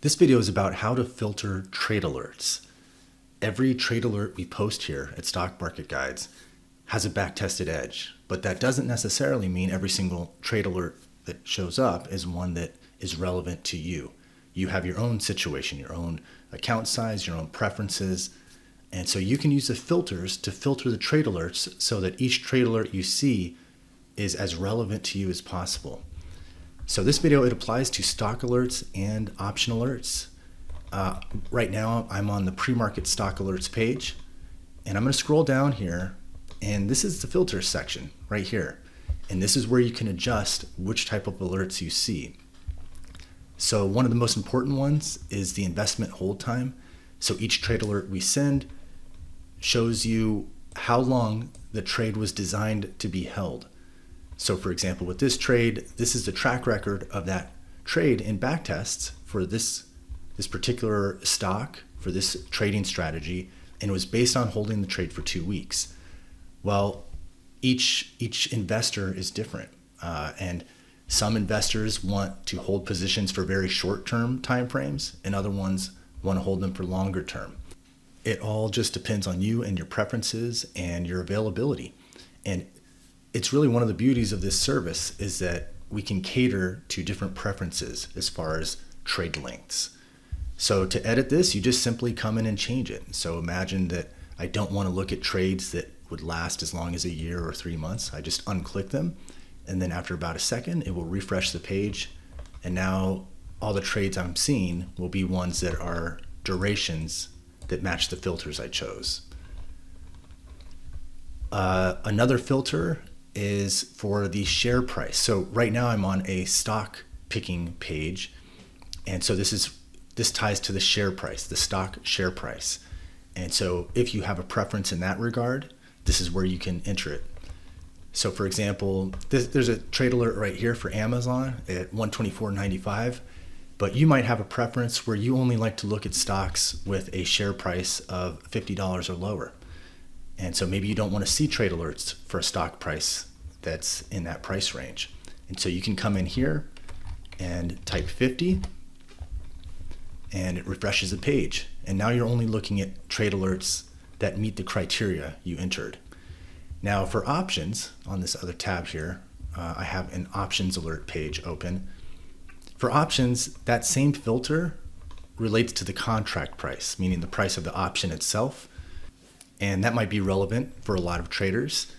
This video is about how to filter trade alerts. Every trade alert we post here at Stock Market Guides has a back-tested edge, but that doesn't necessarily mean every single trade alert that shows up is one that is relevant to you. You have your own situation, your own account size, your own preferences, and so you can use the filters to filter the trade alerts so that each trade alert you see is as relevant to you as possible. So this video, it applies to stock alerts and option alerts. Right now, I'm on the pre-market stock alerts page, and I'm going to scroll down here, and this is the filter section right here. And this is where you can adjust which type of alerts you see. So one of the most important ones is the investment hold time. So each trade alert we send shows you how long the trade was designed to be held. So for example, with this trade, this is the track record of that trade in backtests for this particular stock, for this trading strategy, and it was based on holding the trade for 2 weeks. Well, each investor is different, and some investors want to hold positions for very short-term time frames, and other ones want to hold them for longer term. It all just depends on you and your preferences and your availability. And it's really one of the beauties of this service is that we can cater to different preferences as far as trade lengths. So to edit this, you just simply come in and change it. So imagine that I don't want to look at trades that would last as long as a year or 3 months. I just unclick them, and then after about a second, it will refresh the page. And now all the trades I'm seeing will be ones that are durations that match the filters I chose. Another filter is for the share price. So right now I'm on a stock picking page, and so this ties to the share price, the stock share price. And so if you have a preference in that regard, this is where you can enter it. So for example, there's a trade alert right here for Amazon at $124.95, but you might have a preference where you only like to look at stocks with a share price of $50 or lower. And so maybe you don't want to see trade alerts for a stock price that's in that price range. And so you can come in here and type 50, and it refreshes the page. And now you're only looking at trade alerts that meet the criteria you entered. Now for options, on this other tab here, I have an options alert page open. For options, that same filter relates to the contract price, meaning the price of the option itself. And that might be relevant for a lot of traders.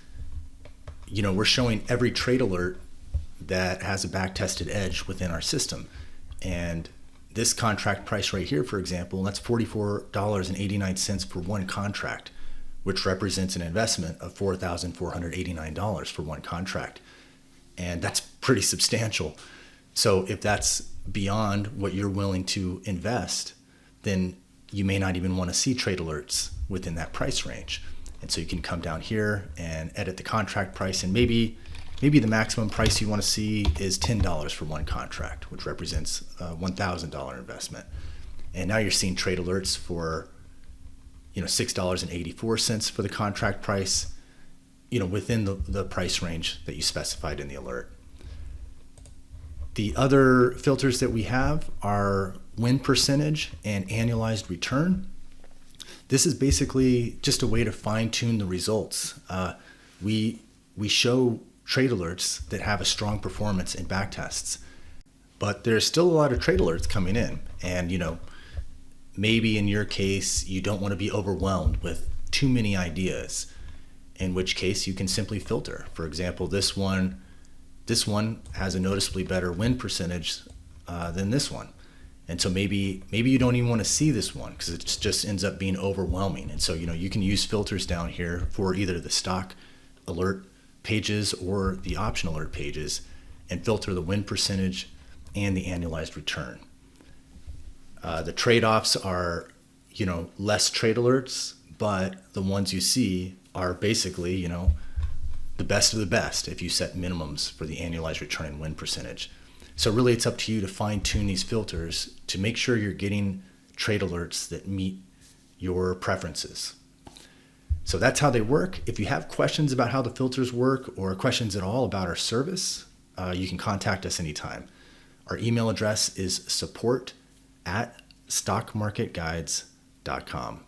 You know, we're showing every trade alert that has a back-tested edge within our system. And this contract price right here, for example, that's $44.89 for one contract, which represents an investment of $4,489 for one contract. And that's pretty substantial. So if that's beyond what you're willing to invest, then you may not even want to see trade alerts within that price range. And so you can come down here and edit the contract price, and maybe the maximum price you want to see is $10 for one contract, which represents a $1,000 investment. And now you're seeing trade alerts for, $6.84 for the contract price, within the price range that you specified in the alert. The other filters that we have are win percentage and annualized return. This is basically just a way to fine-tune the results. We show trade alerts that have a strong performance in backtests, but there's still a lot of trade alerts coming in. And maybe in your case, you don't want to be overwhelmed with too many ideas, in which case you can simply filter. For example, this one has a noticeably better win percentage than this one. And so maybe you don't even want to see this one because it just ends up being overwhelming. And so, you can use filters down here for either the stock alert pages or the option alert pages and filter the win percentage and the annualized return. The trade-offs are, less trade alerts, but the ones you see are basically, the best of the best if you set minimums for the annualized return and win percentage. So really it's up to you to fine tune these filters to make sure you're getting trade alerts that meet your preferences. So that's how they work. If you have questions about how the filters work or questions at all about our service, you can contact us anytime. Our email address is support at stockmarketguides.com.